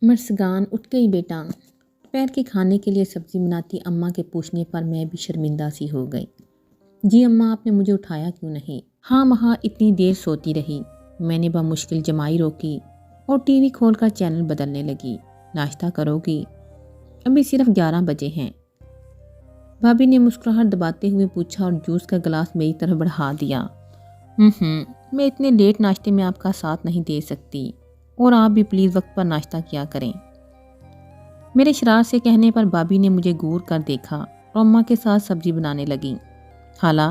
مرسگان اٹھ گئی بیٹا۔ دوپہر کے کھانے کے لیے سبزی بناتی اماں کے پوچھنے پر میں بھی شرمندہ سی ہو گئی۔ جی اماں، آپ نے مجھے اٹھایا کیوں نہیں؟ ہاں وہاں اتنی دیر سوتی رہی۔ میں نے بمشکل جمائی روکی اور ٹی وی کھول کر چینل بدلنے لگی۔ ناشتہ کرو گی؟ ابھی صرف 11 بجے ہیں۔ بھابھی نے مسکراہٹ دباتے ہوئے پوچھا اور جوس کا گلاس میری طرف بڑھا دیا۔ میں اتنے لیٹ ناشتے میں آپ کا ساتھ نہیں دے سکتی، اور آپ بھی پلیز وقت پر ناشتہ کیا کریں۔ میرے شرار سے کہنے پر بھابھی نے مجھے گور کر دیکھا اور اماں کے ساتھ سبزی بنانے لگیں۔ خالہ،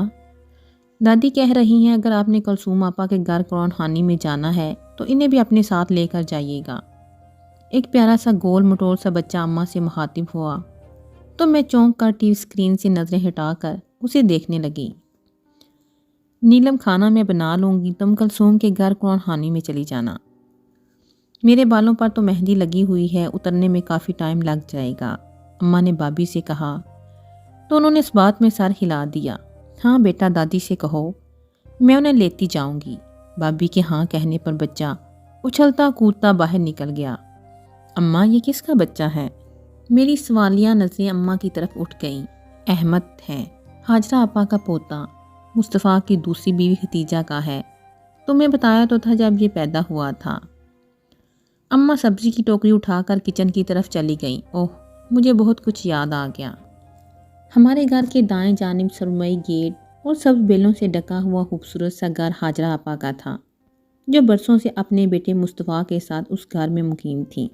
دادی کہہ رہی ہیں اگر آپ نے کلثوم آپا کے گھر قرآن خوانی میں جانا ہے تو انہیں بھی اپنے ساتھ لے کر جائیے گا۔ ایک پیارا سا گول مٹول سا بچہ اماں سے مخاطب ہوا تو میں چونک کر ٹی وی اسکرین سے نظریں ہٹا کر اسے دیکھنے لگی۔ نیلم کھانا میں بنا لوں گی، تم کلثوم کے گھر قرآن خوانی میں چلی جانا۔ میرے بالوں پر تو مہندی لگی ہوئی ہے، اترنے میں کافی ٹائم لگ جائے گا، اماں نے بھابھی سے کہا تو انہوں نے اس بات میں سر ہلا دیا۔ ہاں بیٹا، دادی سے کہو میں انہیں لیتی جاؤں گی۔ بھابھی کے ہاں کہنے پر بچہ اچھلتا کودتا باہر نکل گیا۔ اماں، یہ کس کا بچہ ہے؟ میری سوالیہ نظریں اماں کی طرف اٹھ گئیں۔ احمد ہے، حاجرہ آپا کا پوتا، مصطفیٰ کی دوسری بیوی ختیجہ کا ہے۔ تمہیں بتایا تو تھا جب یہ پیدا ہوا تھا۔ اماں سبزی کی ٹوکری اٹھا کر کچن کی طرف چلی گئیں۔ اوہ، مجھے بہت کچھ یاد آ گیا۔ ہمارے گھر کے دائیں جانب سرمئی گیٹ اور سبز بیلوں سے ڈکا ہوا خوبصورت سا گھر حاجرہ آپا کا تھا، جو برسوں سے اپنے بیٹے مصطفیٰ کے ساتھ اس گھر میں مقیم تھیں۔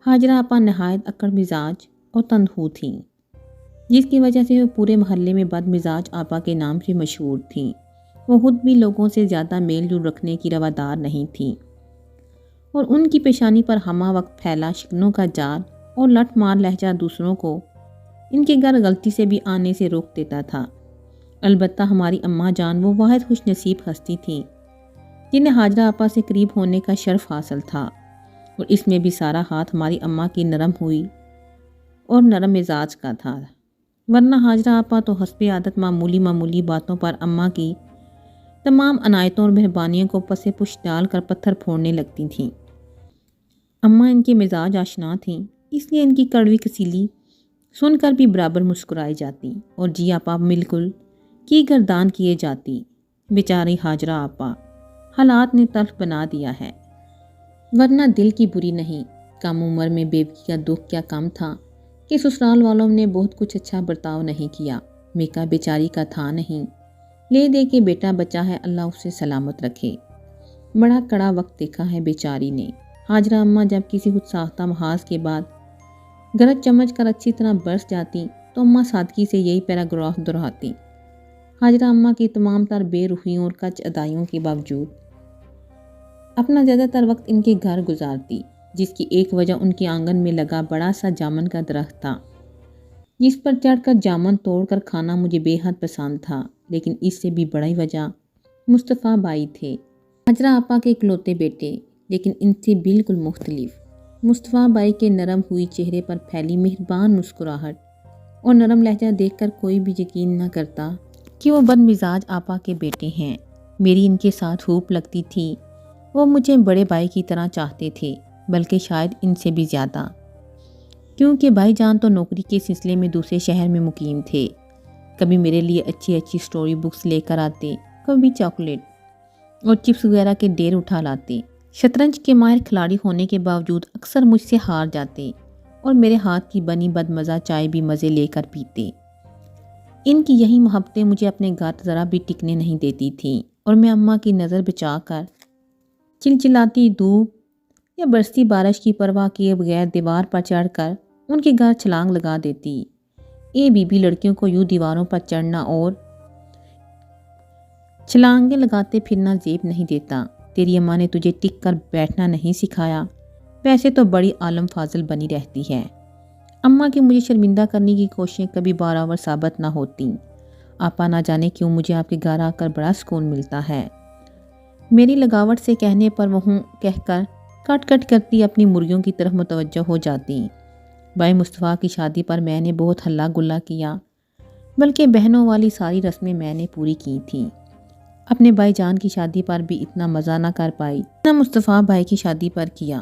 حاجرہ آپا نہایت اکڑ مزاج اور تندخو تھیں، جس کی وجہ سے وہ پورے محلے میں بد مزاج آپا کے نام سے مشہور تھیں۔ وہ خود بھی لوگوں سے زیادہ میل جول رکھنے کی روادار نہیں تھیں، اور ان کی پیشانی پر ہمہ وقت پھیلا شکنوں کا جال اور لٹ مار لہجہ دوسروں کو ان کے گھر غلطی سے بھی آنے سے روک دیتا تھا۔ البتہ ہماری اماں جان وہ واحد خوش نصیب ہستی تھیں جنہیں حاجرہ آپا سے قریب ہونے کا شرف حاصل تھا، اور اس میں بھی سارا ہاتھ ہماری اماں کی نرم ہوئی اور نرم مزاج کا تھا، ورنہ حاجرہ آپا تو حسب عادت معمولی باتوں پر اماں کی تمام عنایتوں اور مہربانیوں کو پس پش ڈال کر پتھر پھوڑنے لگتی تھیں۔ اماں ان کے مزاج آشنا تھیں، اس لیے ان کی کڑوی کسیلی سن کر بھی برابر مسکرائی جاتی اور جی آپا بالکل کی گردان کیے جاتی۔ بیچاری حاجرہ آپا، حالات نے تلخ بنا دیا ہے، ورنہ دل کی بری نہیں۔ کم عمر میں بیوی کا دکھ کیا کم تھا کہ سسرال والوں نے بہت کچھ اچھا برتاؤ نہیں کیا۔ میکا بیچاری کا تھا نہیں، لے دے کے بیٹا بچا ہے، اللہ اسے سلامت رکھے۔ بڑا کڑا وقت دیکھا ہے بیچاری نے۔ حاجرہ اماں جب کسی خود ساختہ محاذ کے بعد گرج چمچ کر اچھی طرح برس جاتی تو اماں سادگی سے یہی پیراگراف دہراتی۔ حاجرہ اماں کی تمام تر بے رخیوں اور کچ ادائیوں کے باوجود اپنا زیادہ تر وقت ان کے گھر گزارتی، جس کی ایک وجہ ان کے آنگن میں لگا بڑا سا جامن کا درخت تھا، جس پر چڑھ کر جامن توڑ کر کھانا مجھے بے حد پسند تھا۔ لیکن اس سے بھی بڑی وجہ مصطفیٰ بھائی تھے، حاجرہ آپا کے اکلوتے بیٹے، لیکن ان سے بالکل مختلف۔ مصطفیٰ بھائی کے نرم ہوئی چہرے پر پھیلی مہربان مسکراہٹ اور نرم لہجہ دیکھ کر کوئی بھی یقین نہ کرتا کہ وہ بد مزاج آپا کے بیٹے ہیں۔ میری ان کے ساتھ خوب لگتی تھی، وہ مجھے بڑے بھائی کی طرح چاہتے تھے، بلکہ شاید ان سے بھی زیادہ، کیونکہ بھائی جان تو نوکری کے سلسلے میں دوسرے شہر میں مقیم تھے۔ کبھی میرے لیے اچھی اچھی سٹوری بکس لے کر آتے، کبھی چاکلیٹ اور چپس وغیرہ کے ڈھیر اٹھا لاتے۔ شطرنج کے ماہر کھلاڑی ہونے کے باوجود اکثر مجھ سے ہار جاتے اور میرے ہاتھ کی بنی بد مزہ چائے بھی مزے لے کر پیتے۔ ان کی یہی محبتیں مجھے اپنے گھر ذرا بھی ٹکنے نہیں دیتی تھیں، اور میں اماں کی نظر بچا کر چلچلاتی دھوپ یا برستی بارش کی پرواہ کیے بغیر دیوار پر چڑھ کر ان کے گھر چھلانگ لگا دیتی۔ اے بی بی، لڑکیوں کو یوں دیواروں پر چڑھنا اور چھلانگیں لگاتے پھرنا زیب نہیں دیتا۔ تیری اماں نے تجھے ٹک کر بیٹھنا نہیں سکھایا، ویسے تو بڑی عالم فاضل بنی رہتی ہے۔ اماں کی مجھے شرمندہ کرنے کی کوششیں کبھی برابر ثابت نہ ہوتیں۔ آپا، نہ جانے کیوں مجھے آپ کے گھر آ کر بڑا سکون ملتا ہے۔ میری لگاوٹ سے کہنے پر وہ کہہ کر کٹ کٹ کرتی اپنی مرغیوں کی طرف متوجہ ہو جاتی۔ بھائی مصطفیٰ کی شادی پر میں نے بہت ہلا گلا کیا، بلکہ بہنوں والی ساری رسمیں میں نے پوری کی تھیں۔ اپنے بھائی جان کی شادی پر بھی اتنا مزہ نہ کر پائی جتنا مصطفیٰ بھائی کی شادی پر کیا۔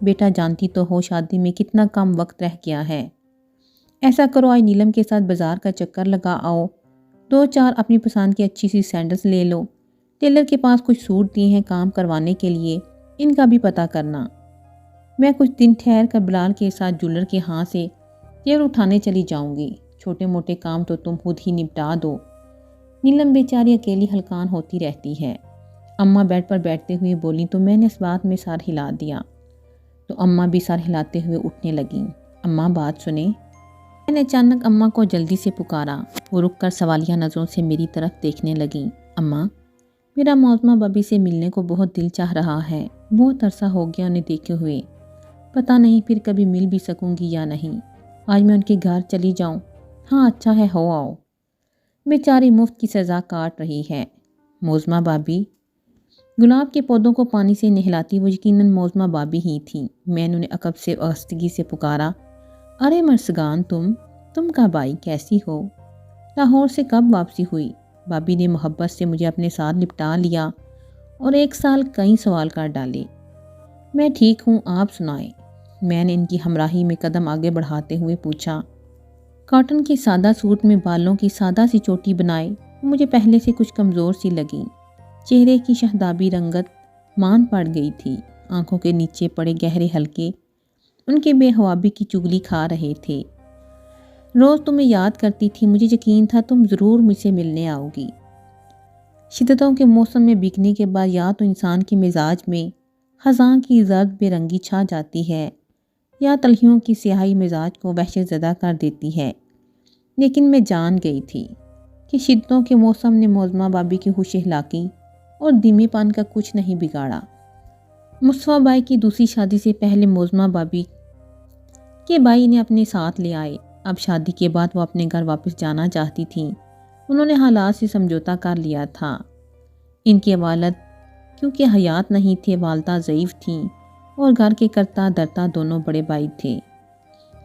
بیٹا جانتی تو ہو شادی میں کتنا کم وقت رہ گیا ہے۔ ایسا کرو آج نیلم کے ساتھ بازار کا چکر لگا آؤ، 2-4 اپنی پسند کی اچھی سی سینڈلز لے لو۔ ٹیلر کے پاس کچھ سوٹ دیے ہیں کام کروانے کے لیے، ان کا بھی پتہ کرنا۔ میں کچھ دن ٹھہر کر بلال کے ساتھ جولر کے ہاں سے تیور اٹھانے چلی جاؤں گی، چھوٹے موٹے کام تو تم خود ہی نپٹا دو۔ نیلم بیچاری اکیلی ہلکان ہوتی رہتی ہے۔ اماں بیڈ پر بیٹھتے ہوئے بولی تو میں نے اس بات میں سر ہلا دیا، تو اماں بھی سر ہلاتے ہوئے اٹھنے لگیں۔ اماں بات سنیں۔ میں نے اچانک اماں کو جلدی سے پکارا۔ وہ رک کر سوالیہ نظروں سے میری طرف دیکھنے لگیں۔ اماں، میرا معظمہ بابی سے ملنے کو بہت دل چاہ رہا ہے، بہت عرصہ ہو گیا انہیں دیکھے ہوئے، پتہ نہیں پھر کبھی مل بھی سکوں گی یا نہیں۔ آج میں ان کے گھر چلی جاؤں؟ ہاں اچھا ہے، ہو آؤ۔ بیچاری مفت کی سزا کاٹ رہی ہے۔ معظمہ بابی؟ گلاب کے پودوں کو پانی سے نہلاتی وہ یقیناً معظمہ بابی ہی تھیں۔ میں نے انہیں عقب سے آہستگی سے پکارا، ارے مرسگان، تم کب آئی؟ کیسی ہو؟ لاہور سے کب واپسی ہوئی؟ بابی نے محبت سے مجھے اپنے ساتھ لپٹا لیا اور 1 سال کئی سوال کر ڈالے۔ میں ٹھیک ہوں، آپ سنائیں؟ میں نے ان کی ہمراہی میں قدم آگے بڑھاتے ہوئے پوچھا۔ کاٹن کے سادہ سوٹ میں بالوں کی سادہ سی چوٹی بنائے مجھے پہلے سے کچھ کمزور سی لگیں۔ چہرے کی شہدابی رنگت مان پڑ گئی تھی، آنکھوں کے نیچے پڑے گہرے حلقے ان کے بے حوابی کی چگلی کھا رہے تھے۔ روز تمہیں یاد کرتی تھی، مجھے یقین تھا تم ضرور مجھ سے ملنے آؤ گی۔ شدتوں کے موسم میں بکنے کے بعد یا تو انسان کے مزاج میں خزاں کی زرد بے رنگی چھا جاتی ہے یا تلخیوں کی سیاہی مزاج کو وحشت زدہ کر دیتی ہے، لیکن میں جان گئی تھی کہ شدتوں کے موسم نے معظمہ بابی کی خوش اخلاقی اور دھیمی پن کا کچھ نہیں بگاڑا۔ مصطفیٰ بھائی کی دوسری شادی سے پہلے معظمہ بابی کے بھائی نے اپنے ساتھ لے آئے۔ اب شادی کے بعد وہ اپنے گھر واپس جانا چاہتی تھیں۔ انہوں نے حالات سے سمجھوتا کر لیا تھا۔ ان کے والد کیونکہ حیات نہیں تھے، والدہ ضعیف تھیں اور گھر کے کرتا درتا دونوں بڑے بھائی تھے،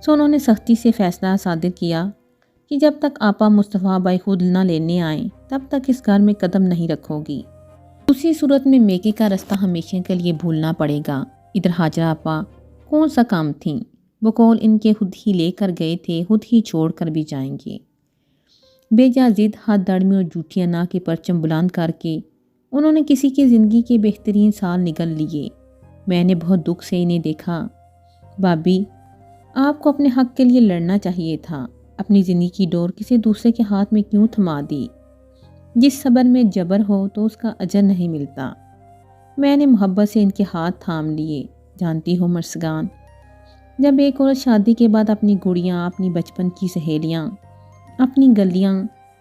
سو انہوں نے سختی سے فیصلہ صادر کیا کہ جب تک آپا مصطفیٰ بھائی خود نہ لینے آئیں تب تک اس گھر میں قدم نہیں رکھو گی، دوسری صورت میں میکے کا رستہ ہمیشہ کے لیے بھولنا پڑے گا۔ ادھر حاجرہ آپا کون سا کام تھیں، وہ قول ان کے خود ہی لے کر گئے تھے، خود ہی چھوڑ کر بھی جائیں گے۔ بے جا ضد، ہاتھ دڑ میں اور جھوٹی انا کے پرچم بلند کر کے انہوں نے کسی کی زندگی کے بہترین سال نگل لیے۔ میں نے بہت دکھ سے انہیں دیکھا۔ بابی، آپ کو اپنے حق کے لیے لڑنا چاہیے تھا، اپنی زندگی کی ڈور کسی دوسرے کے ہاتھ میں کیوں تھما دی؟ جس صبر میں جبر ہو تو اس کا اجر نہیں ملتا۔ میں نے محبت سے ان کے ہاتھ تھام لیے۔ جانتی ہو مرسگان، جب ایک عورت شادی کے بعد اپنی گڑیاں، اپنی بچپن کی سہیلیاں، اپنی گلیاں،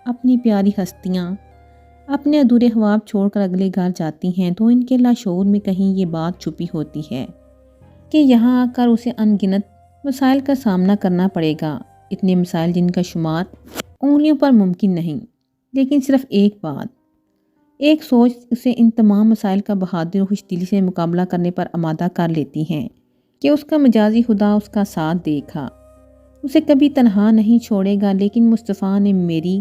اپنی پیاری ہستیاں، اپنے ادھورے خواب چھوڑ کر اگلے گھر جاتی ہیں تو ان کے لاشعور میں کہیں یہ بات چھپی ہوتی ہے کہ یہاں آ کر اسے ان گنت مسائل کا سامنا کرنا پڑے گا، اتنے مسائل جن کا شمار انگلیوں پر ممکن نہیں، لیکن صرف ایک بات، ایک سوچ اسے ان تمام مسائل کا بہادر و خوش دلی سے مقابلہ کرنے پر آمادہ کر لیتی ہیں کہ اس کا مجازی خدا اس کا ساتھ دیکھا، اسے کبھی تنہا نہیں چھوڑے گا۔ لیکن مصطفیٰ نے میری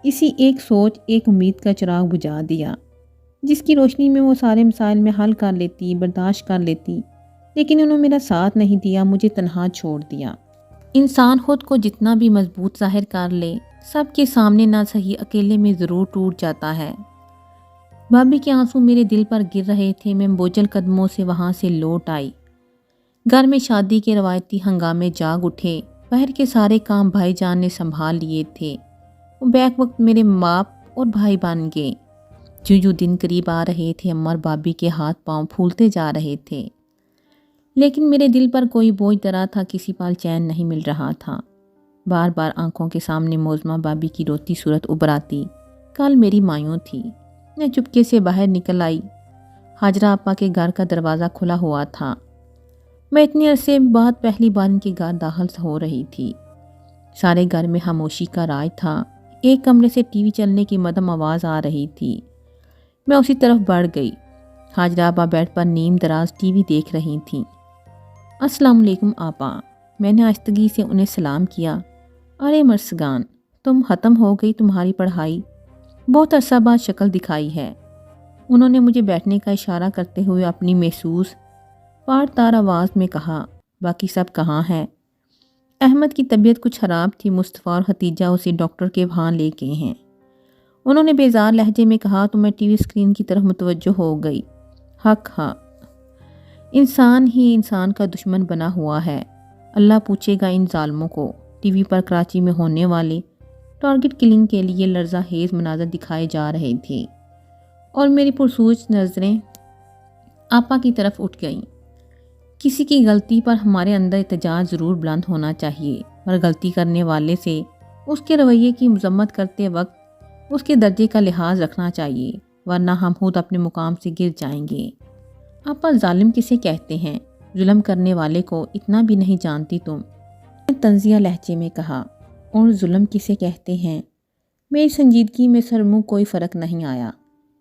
اسی ایک سوچ، ایک امید کا چراغ بجھا دیا، جس کی روشنی میں وہ سارے مسائل میں حل کر لیتی، برداشت کر لیتی، لیکن انہوں نے میرا ساتھ نہیں دیا، مجھے تنہا چھوڑ دیا۔ انسان خود کو جتنا بھی مضبوط ظاہر کر لے، سب کے سامنے نہ صحیح اکیلے میں ضرور ٹوٹ جاتا ہے۔ بابی کے آنسو میرے دل پر گر رہے تھے۔ میں بوجھل قدموں سے وہاں سے لوٹ آئی۔ گھر میں شادی کے روایتی ہنگامے جاگ اٹھے۔ باہر کے سارے کام بھائی جان نے سنبھال لیے تھے۔ وہ بیک وقت میرے باپ اور بھائی بن گئے۔ جو دن قریب آ رہے تھے، اماں اور بابی کے ہاتھ پاؤں پھولتے جا رہے تھے، لیکن میرے دل پر کوئی بوجھ درا تھا، کسی پل چین نہیں مل رہا تھا۔ بار بار آنکھوں کے سامنے معظمہ بابی کی روتی صورت ابھر آتی۔ کل میری مایوں تھی۔ میں چپکے سے باہر نکل آئی۔ حاجرہ آپا کے گھر کا دروازہ کھلا ہوا تھا۔ میں اتنے عرصے بعد پہلی بار ان کے گھر داخل ہو رہی تھی۔ سارے گھر میں خاموشی کا راج تھا۔ ایک کمرے سے ٹی وی چلنے کی مدھم آواز آ رہی تھی۔ میں اسی طرف بڑھ گئی۔ حاجرہ آپا بیڈ پر نیم دراز ٹی وی دیکھ رہی تھیں۔ السلام علیکم آپا، میں نے آہستگی سے انہیں سلام کیا۔ ارے مرسگان، تم ختم ہو گئی تمہاری پڑھائی، بہت عرصہ بعد شکل دکھائی ہے۔ انہوں نے مجھے بیٹھنے کا اشارہ کرتے ہوئے اپنی محسوس پار تار آواز میں کہا، باقی سب کہاں ہیں؟ احمد کی طبیعت کچھ خراب تھی، مصطفیٰ اور ختیجہ اسے ڈاکٹر کے وہاں لے گئے ہیں۔ انہوں نے بیزار لہجے میں کہا تو میں ٹی وی اسکرین کی طرف متوجہ ہو گئی۔ حق ہاں، انسان ہی انسان کا دشمن بنا ہوا ہے۔ اللہ پوچھے گا ان ظالموں کو۔ ٹی وی پر کراچی میں ہونے والے ٹارگٹ کلنگ کے لیے لرزہ خیز مناظر دکھائے جا رہے تھے اور میری پرسوچ نظریں آپا کی طرف اٹھ گئیں۔ کسی کی غلطی پر ہمارے اندر احتجاج ضرور بلند ہونا چاہیے، پر غلطی کرنے والے سے اس کے رویے کی مذمت کرتے وقت اس کے درجے کا لحاظ رکھنا چاہیے، ورنہ ہم خود اپنے مقام سے گر جائیں گے۔ آپا، ظالم کسے کہتے ہیں؟ ظلم کرنے والے کو اتنا بھی نہیں جانتی تم؟ میں طنزیہ لہجے میں کہا۔ اور ظلم کسے کہتے ہیں؟ میری سنجیدگی میں سر منہ کوئی فرق نہیں آیا۔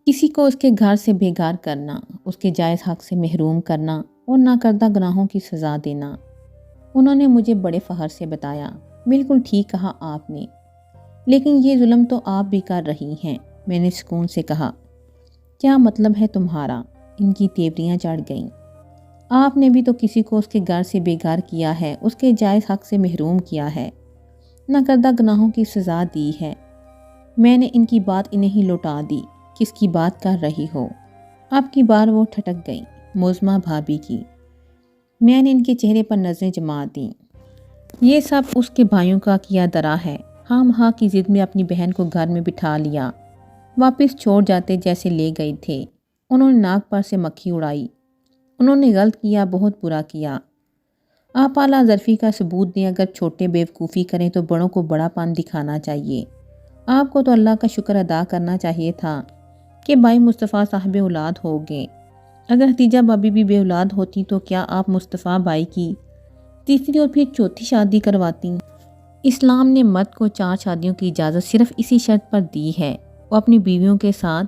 کسی کو اس کے گھر سے بے گھر کرنا، اس کے جائز حق سے محروم کرنا اور ناکردہ گناہوں کی سزا دینا۔ انہوں نے مجھے بڑے فخر سے بتایا۔ بالکل ٹھیک کہا آپ نے، لیکن یہ ظلم تو آپ بھی کر رہی ہیں، میں نے سکون سے کہا۔ کیا مطلب ہے تمہارا؟ ان کی تیوریاں چڑھ گئیں۔ آپ نے بھی تو کسی کو اس کے گھر سے بے گھر کیا ہے، اس کے جائز حق سے محروم کیا ہے، ناکردہ گناہوں کی سزا دی ہے۔ میں نے ان کی بات انہیں ہی لوٹا دی۔ کس کی بات کر رہی ہو؟ اب کی بار وہ ٹھٹک گئی۔ موزمہ بھابی کی۔ میں نے ان کے چہرے پر نظریں جما دیں۔ یہ سب اس کے بھائیوں کا کیا درا ہے۔ ہاں مہا کی ضد میں اپنی بہن کو گھر میں بٹھا لیا، واپس چھوڑ جاتے جیسے لے گئے تھے۔ انہوں نے ناک پر سے مکھی اڑائی۔ انہوں نے غلط کیا، بہت برا کیا۔ آپ اعلیٰ ظرفی کا ثبوت دیں، اگر چھوٹے بیوقوفی کریں تو بڑوں کو بڑا پن دکھانا چاہیے۔ آپ کو تو اللہ کا شکر ادا کرنا چاہیے تھا کہ بھائی مصطفیٰ صاحب اولاد ہو گئے۔ اگر ختیجہ بھابی بھی بے اولاد ہوتی تو کیا آپ مصطفیٰ بھائی کی تیسری اور پھر چوتھی شادی کرواتی؟ اسلام نے مرد کو 4 شادیوں کی اجازت صرف اسی شرط پر دی ہے، وہ اپنی بیویوں کے ساتھ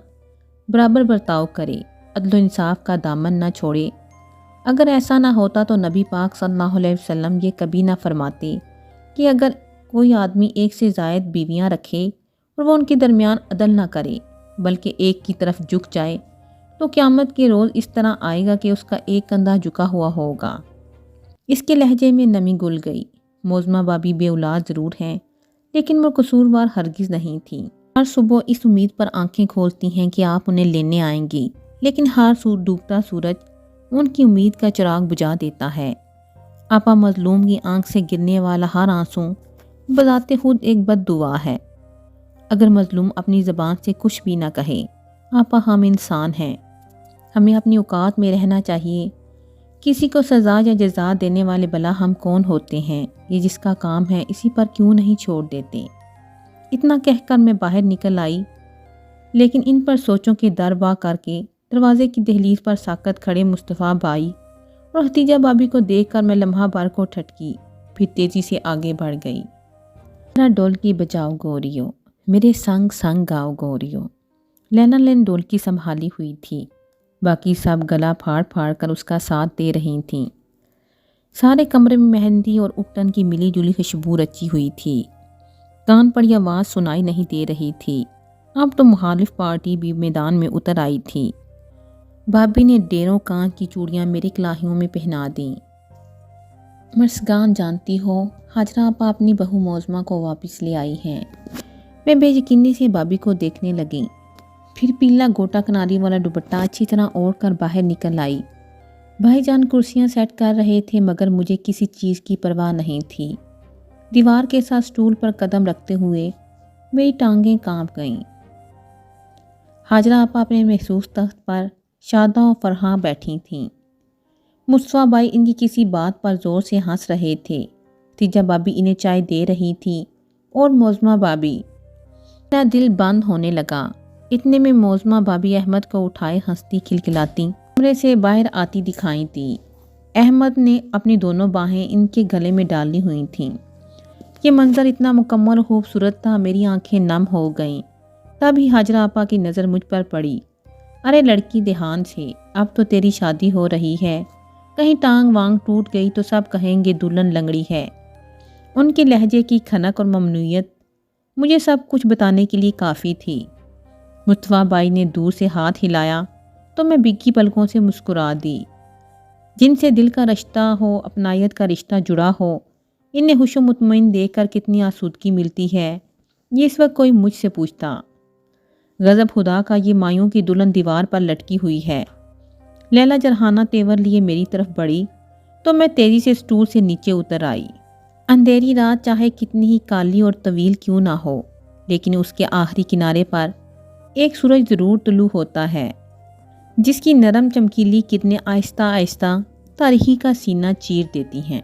برابر برتاؤ کرے، عدل و انصاف کا دامن نہ چھوڑے۔ اگر ایسا نہ ہوتا تو نبی پاک صلی اللہ علیہ وسلم یہ کبھی نہ فرماتے کہ اگر کوئی آدمی 1 سے زائد بیویاں رکھے اور وہ ان کے درمیان عدل نہ کرے بلکہ ایک کی طرف جھک جائے تو قیامت کے روز اس طرح آئے گا کہ اس کا ایک کندھا جھکا ہوا ہوگا۔ اس کے لہجے میں نمی گل گئی۔ موزمہ بھابی بے اولاد ضرور ہیں، لیکن وہ قصوروار ہرگز نہیں تھی۔ ہر صبح اس امید پر آنکھیں کھولتی ہیں کہ آپ انہیں لینے آئیں گی، لیکن ہر ڈوبتا سورج ان کی امید کا چراغ بجھا دیتا ہے۔ آپا، مظلوم کی آنکھ سے گرنے والا ہر آنسو بذات خود ایک بد دعا ہے، اگر مظلوم اپنی زبان سے کچھ بھی نہ کہے۔ آپا، ہم انسان ہیں، ہمیں اپنی اوقات میں رہنا چاہیے۔ کسی کو سزا یا جزا دینے والے بلا ہم کون ہوتے ہیں؟ یہ جس کا کام ہے اسی پر کیوں نہیں چھوڑ دیتے؟ اتنا کہہ کر میں باہر نکل آئی، لیکن ان پر سوچوں کے در وا کر کے دروازے کی دہلیز پر ساکت کھڑے مصطفیٰ بھائی اور ختیجہ بھابی کو دیکھ کر میں لمحہ بھر کو ٹھٹکی، پھر تیزی سے آگے بڑھ گئی۔ میرا ڈولکی بجاؤ گوریو، میرے سنگ سنگ گاؤ گوریو۔ لینا لین ڈولکی سنبھالی ہوئی تھی، باقی سب گلا پھاڑ پھاڑ کر اس کا ساتھ دے رہی تھیں۔ سارے کمرے میں مہندی اور اپٹن کی ملی جلی خوشبو رچی ہوئی تھی۔ کان پر یہ آواز سنائی نہیں دے رہی تھی۔ اب تو مخالف پارٹی بھی میدان میں اتر آئی تھی۔ بھابی نے ڈیروں کان کی چوڑیاں میری کلاہیوں میں پہنا دیں۔ مرسگان، جانتی ہو حاجرہ آپا اپنی بہو موزمہ کو واپس لے آئی ہیں۔ میں بے یقینی سے بھابی کو دیکھنے لگی، پھر پیلا گوٹا کناری والا دوپٹہ اچھی طرح اوڑھ کر باہر نکل آئی۔ بھائی جان کرسیاں سیٹ کر رہے تھے مگر مجھے کسی چیز کی پرواہ نہیں تھی۔ دیوار کے ساتھ سٹول پر قدم رکھتے ہوئے میری ٹانگیں کانپ گئیں۔ حاجرہ آپا اپنے محسوس تخت پر شاداں و فرحاں بیٹھی تھیں۔ مصطفیٰ بھائی ان کی کسی بات پر زور سے ہنس رہے تھے۔ ختیجہ بھابی انہیں چائے دے رہی تھی اور موزمہ بھابی۔ میرا دل بند ہونے لگا۔ اتنے میں موزمہ بھابی احمد کو اٹھائے ہنستی کھلکھلاتی کمرے سے باہر آتی دکھائی دی۔ احمد نے اپنی دونوں باہیں ان کے گلے میں ڈالی ہوئی تھیں۔ یہ منظر اتنا مکمل و خوبصورت تھا، میری آنکھیں نم ہو گئیں۔ تب ہی حاجرہ آپا کی نظر مجھ پر پڑی۔ ارے لڑکی دھیان سے، اب تو تیری شادی ہو رہی ہے، کہیں ٹانگ وانگ ٹوٹ گئی تو سب کہیں گے دلہن لنگڑی ہے۔ ان کے لہجے کی کھنک اور ممنوعیت مجھے سب کچھ بتانے کے لیے کافی تھی۔ مصطفیٰ بھائی نے دور سے ہاتھ ہلایا تو میں بگھی پلکوں سے مسکرا دی۔ جن سے دل کا رشتہ ہو، اپنائیت کا رشتہ جڑا ہو، انہیں خوش و مطمئن دیکھ کر کتنی آسودگی ملتی ہے، یہ اس وقت کوئی مجھ سے پوچھتا۔ غضب خدا کا یہ مایوں کی دلہن دیوار پر لٹکی ہوئی ہے۔ لیلا جرحانہ تیور لیے میری طرف بڑھی تو میں تیزی سے اسٹول سے نیچے اتر آئی۔ اندھیری رات چاہے کتنی ہی کالی اور طویل کیوں نہ ہو، لیکن اس کے آخری کنارے پر ایک سورج ضرور طلوع ہوتا ہے، جس کی نرم چمکیلی کرنیں آہستہ آہستہ تاریکی کا سینہ چیر دیتی ہیں۔